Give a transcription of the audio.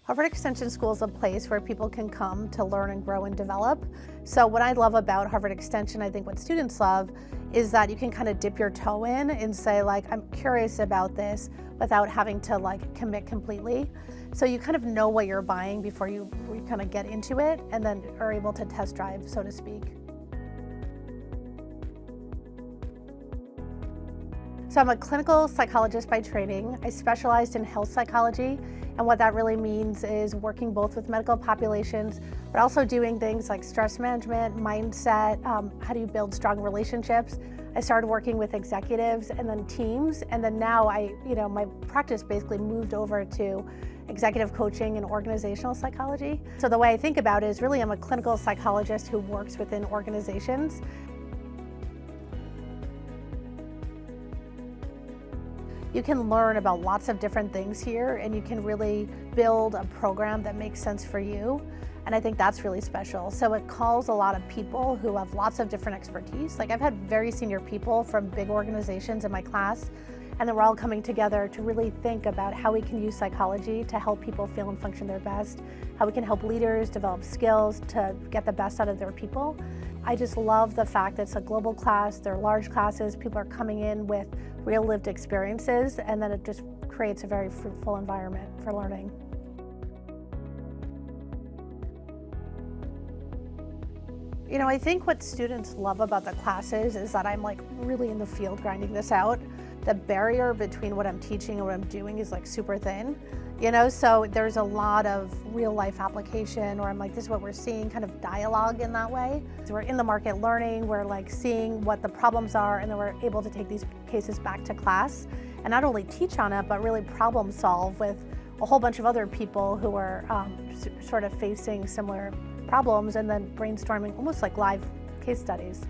Harvard Extension School is a place where people can come to learn and grow and develop. So what I love about Harvard Extension, I think what students love, is that you can kind of dip your toe in and say like, I'm curious about this without having to like commit completely. So you kind of know what you're buying before you kind of get into it and then are able to test drive, so to speak. So I'm a clinical psychologist by training. I specialized in health psychology, and what that really means is working both with medical populations, but also doing things like stress management, mindset, how do you build strong relationships. I started working with executives and then teams, and then now my practice basically moved over to executive coaching and organizational psychology. So the way I think about it is really I'm a clinical psychologist who works within organizations. You can learn about lots of different things here, and you can really build a program that makes sense for you. And I think that's really special. So it calls a lot of people who have lots of different expertise. Like I've had very senior people from big organizations in my class, and then we're all coming together to really think about how we can use psychology to help people feel and function their best, how we can help leaders develop skills to get the best out of their people. I just love the fact that it's a global class, they're large classes, people are coming in with real lived experiences, and then it just creates a very fruitful environment for learning. You know, I think what students love about the classes is that I'm like really in the field grinding this out. The barrier between what I'm teaching and what I'm doing is like super thin, you know, so there's a lot of real life application, or I'm like, this is what we're seeing, kind of dialogue in that way. So we're in the market learning, we're like seeing what the problems are, and then we're able to take these cases back to class and not only teach on it, but really problem solve with a whole bunch of other people who are sort of facing similar problems, and then brainstorming almost like live case studies.